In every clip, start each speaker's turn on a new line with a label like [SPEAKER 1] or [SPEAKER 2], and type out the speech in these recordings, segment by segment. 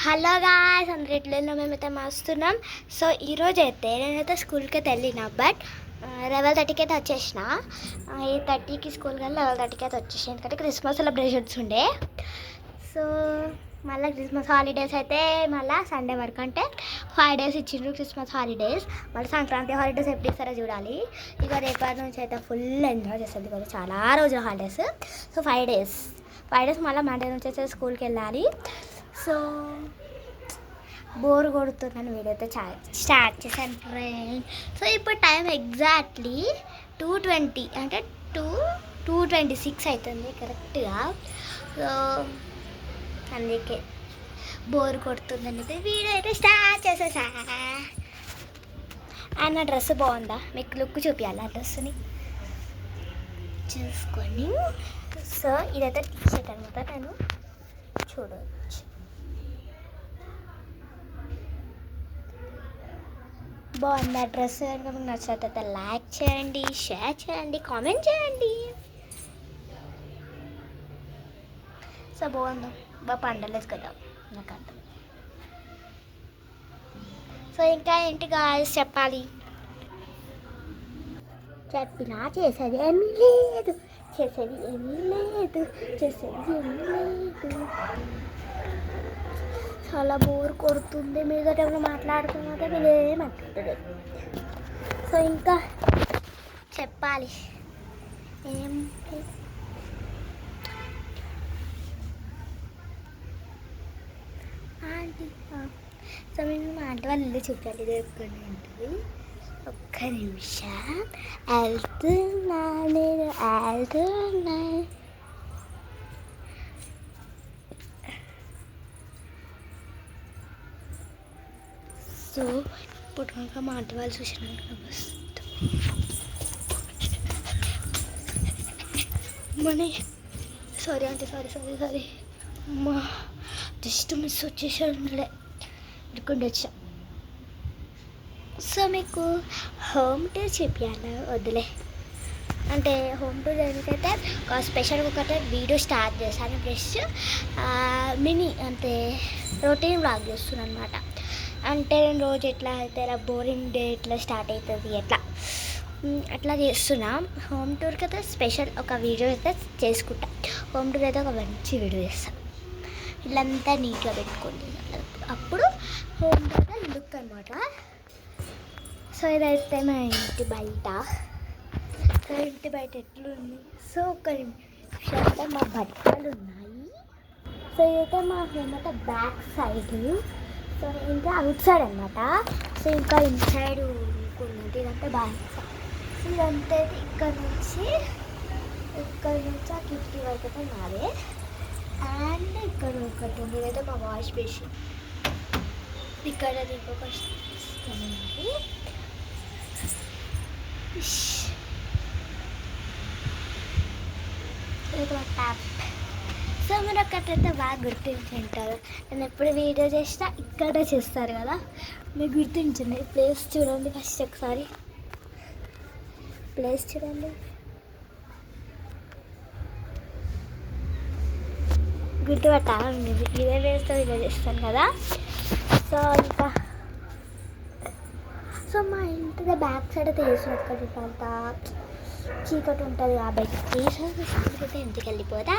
[SPEAKER 1] Hello guys, అందరూ ఎట్లయినా మేమైతే వస్తున్నాం. సో ఈరోజు అయితే నేనైతే స్కూల్కి అయితే వెళ్ళిన, బట్ 11:30కి అయితే వచ్చేసిన. 8:30కి స్కూల్కి వెళ్ళి 11:30కి అయితే వచ్చేసిన, ఎందుకంటే క్రిస్మస్ సెలబ్రేషన్స్ ఉండే. సో మళ్ళీ క్రిస్మస్ హాలిడేస్ అయితే మళ్ళీ సండే వరకు, అంటే 5 days ఇచ్చిండ్రు క్రిస్మస్ హాలిడేస్. మళ్ళీ సంక్రాంతి హాలిడేస్ ఎప్పుడు ఇస్తారో చూడాలి. ఇక రేపటి నుంచి అయితే ఫుల్ ఎంజాయ్ చేస్తుంది కదా, చాలా రోజుల హాలిడేస్. సో 5 days మళ్ళీ మండే నుంచి అయితే స్కూల్కి వెళ్ళాలి. సో బోర్ కొడుతుందని వీడియో అయితే స్టార్ట్ చేశాను ఫ్రెండ్. సో ఇప్పుడు టైం ఎగ్జాక్ట్లీ 2:20, అంటే 2:26 అవుతుంది కరెక్ట్గా. సో అందుకే బోర్ కొడుతుందని అయితే వీడియో అయితే స్టార్ట్ చేసేసా. అండ్ నా డ్రెస్ బాగుందా, మీకు లుక్ చూపించాలి ఆ డ్రెస్ని చూసుకొని. సో ఇదైతే టీ-షర్ట్ అనమాట, నేను చూడవచ్చు. బాగుంది ఆ డ్రెస్. కనుక మీకు నచ్చినట్లయితే లైక్ చేయండి, షేర్ చేయండి, కామెంట్ చేయండి. సో బాగుంది, బాగా పండలేదు కదా నాకు అర్థం. సో ఇంకా ఏంటి గాయ్స్ చెప్పాలి, చెప్పినా చేసేది ఏమీ లేదు. చాలా బోర్ కొడుతుంది. మీద టైంలో మాట్లాడుతున్నదే వీళ్ళే మాట్లాడుతుంది. సో ఇంకా చెప్పాలి ఏంటి, ఆంటీ. సో మేము మా ఆంటీ వాళ్ళు ఇల్లు చూపాలి, ఇది ఎక్కడ ఉంటుంది. ఒక్క నిమిషం వెళ్తున్నా. సో ఇప్పుడు కనుక మా ఆంటీ వాళ్ళు చూసినాక మనీ సారీ ఆంటీ, సారీ అమ్మా, జస్ట్ మిస్ వచ్చేసాడు, ఇరుకుండా వచ్చా. సో మీకు హోమ్ టూర్ చూపించాలా వద్దులే, అంటే హోమ్ టూర్ ఎందుకైతే ఒక స్పెషల్గా ఒకటే వీడియో స్టార్ట్ చేశాను. ప్లస్ మినీ అంటే రొటీన్ వ్లాగ్ చేస్తున్నాను అనమాట. అంటే నేను రోజు ఎట్లా అయితే ఇలా బోరింగ్ డే ఎట్లా స్టార్ట్ అవుతుంది అట్లా చేస్తున్నా. హోమ్ టూర్కి అయితే స్పెషల్ ఒక వీడియో అయితే చేసుకుంటా. హోమ్ టూర్ అయితే ఒక మంచి వీడియో చేస్తాను, ఇల్లంతా నీట్గా పెట్టుకోండి, అప్పుడు హోమ్ టూర్ లుక్ అనమాట. సో ఇదైతే మా ఇంటి బయట. సో ఇంటి బయట ఎట్లుంది, సో ఒక నిమిషం మా బట్టలు ఉన్నాయి. సో ఇదైతే మా ఏమంటే బ్యాక్ సైడ్. సో ఇంకా అవుట్ సైడ్ అనమాట. సో ఇంకా ఇన్సైడ్ ఉన్నది, ఇదంతా బ్యాక్ సైడ్. సో ఇదంతా ఇక్కడ నుంచి ఆ కిటికీ వరకు అయితే మాదే. అండ్ ఇక్కడ ఒకటి ఉంది, ఇదైతే మా వాష్ బేసిన్. ఇక్కడ ఇంకొక ఉంది. ట్యాప్. సో మీరు ఒక్కటైతే బాగా గుర్తించుంటారు, నేను ఎప్పుడు వీడియో చేసినా ఇక్కడ చేస్తారు కదా, మీరు గుర్తించండి. ప్లేస్ చూడండి ఫస్ట్ ఒకసారి, ప్లేస్ చూడండి, గుర్తుపట్టాలి. ఇదే ప్లేస్తో వీడియో చేస్తాను కదా. సో ఇంకా సో మా ఇంటి బ్యాక్ సైడ్ అయితే వేసినట్టు అంతా చీకటి ఉంటుంది కాబట్టి అయితే ఇంటికి వెళ్ళిపోదా.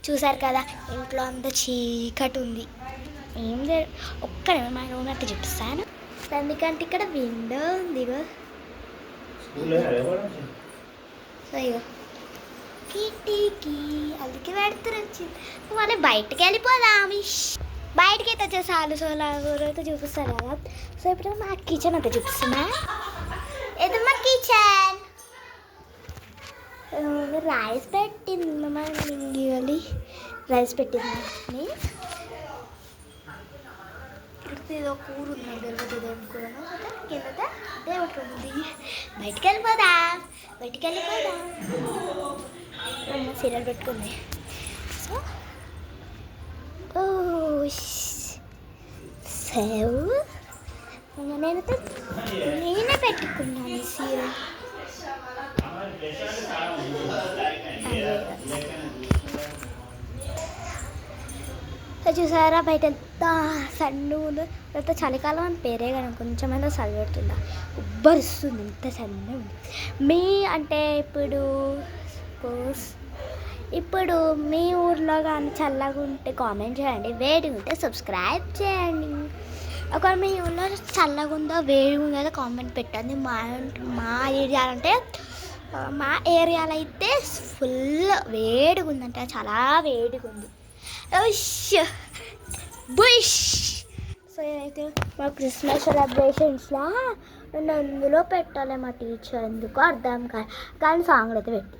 [SPEAKER 1] చూసారు కదా, ఇంట్లో అంత చీకటి ఉంది, ఏం లేదు. ఒక్క మా రూమ్ అయితే చూపిస్తాను, ఎందుకంటే ఇక్కడ విండో ఉంది. సో ఇగో కిటికీ, అందుకే పెడుతురు వచ్చింది. మళ్ళీ బయటకు వెళ్ళిపోదాం. బయటకి అయితే వచ్చేసాలు. సో అయితే చూపిస్తారు కదా. సో ఇప్పుడు మా కిచెన్ అయితే చూపిస్తున్నా. ఇది మా కిచెన్. రైస్ పెట్టింది మా మింగిలి, రైస్ పెట్టింది. ఇక్కడ ఏదో కూర ఉంది, తెలియదు ఏం కూర. కింద దేవుడు ఉంది. బయటికి వెళ్ళిపోదాం. సీరియల్ పెట్టుకుంది. సో నేనే పెట్టుకున్నాను సీరియల్. చూసారా బయట ఎంత సన్ను ఉందో. తర్వాత చలికాలం అని పేరే కానీ కొంచెమైనా చలి పెడుతుందా, ఉబ్బరిస్తుంది, ఎంత సన్న ఉంది. మీ అంటే ఇప్పుడు మీ ఊర్లో కానీ చల్లగా ఉంటే కామెంట్ చేయండి, వేడిగా ఉంటే సబ్స్క్రైబ్ చేయండి. ఒకవేళ మీ ఊళ్ళో చల్లగా ఉందో వేడిగా ఉందో కామెంట్ పెట్టండి. మా ఏరియాలో అంటే మా ఏరియాలో అయితే ఫుల్ వేడిగా ఉందంట, చాలా వేడిగా ఉంది. బుష్. సో అయితే మా క్రిస్మస్ సెలబ్రేషన్స్లో నన్ను అందులో పెట్టాలి మా టీచర్, ఎందుకు అర్థం కాదు కానీ సాంగ్లు అయితే పెట్టి.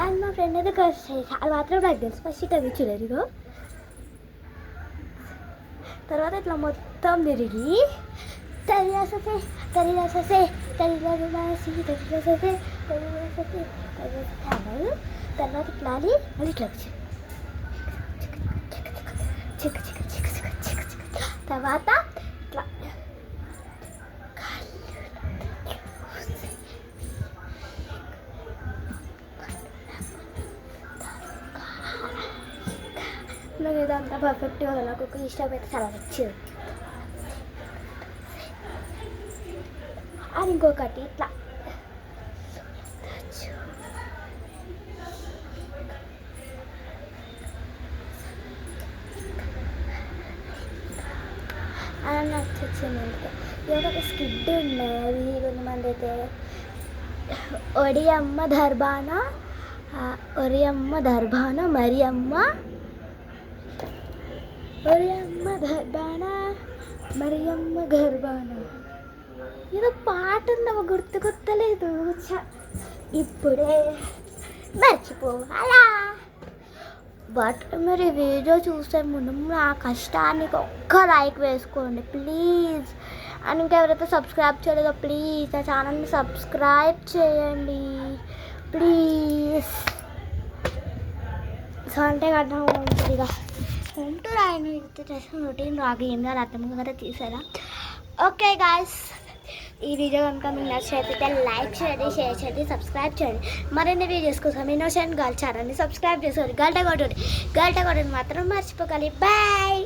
[SPEAKER 1] అండ్ మా ఫ్రెండ్ అయితే అది మాత్రం నాకు తెలుసు, ఫస్ట్ అది చూడదు. తర్వాత ఇట్లా మొత్తం తిరిగి తరియాసే తర్వాత ఇట్లా మళ్ళీ ఇట్లా తర్వాత ఇట్లా నాకు ఇదంతా పర్ఫెక్ట్గా నాకు ఒక ఇష్టమైతే చాలా నచ్చింది. అది ఇంకొకటి ఇట్లా అని నాకు వచ్చింది. ఇవాళ ఒక స్కిడ్ ఉండేది, కొంతమంది అయితే ఒడియమ్మ దర్బాన మరియమ్మ గర్భాన ఏదో పాట ఉందమ్మ గుర్తుకొత్తలేదు, ఇప్పుడే మర్చిపోవాలా. బట్ మీరు వీడియో చూసే ముందు నా కష్టానికి ఒక్క లైక్ వేసుకోండి ప్లీజ్. అండ్ ఇంకెవరైతే సబ్స్క్రైబ్ చేయలేదో ప్లీజ్ నా ఛానల్ని సబ్స్క్రైబ్ చేయండి ప్లీజ్. సో అంటే కదా ఉంటుంది ఇక హోమ్ టూర్ ఆయన రొటీన్ రాగా ఏం కాదు అర్థం కదా తీసారా. ఓకే గాయస్, ఈ వీడియో కనుక మీకు నచ్చితే లైక్ చేయండి, షేర్ చేయండి, సబ్స్క్రైబ్ చేయండి. మరిన్ని వీడియోస్ కోసం ఇన్నోసెంట్ గర్ల్ ఛానల్ని సబ్స్క్రైబ్ చేసుకోండి, గంట కొట్టండి మాత్రం మర్చిపోకండి. బాయ్.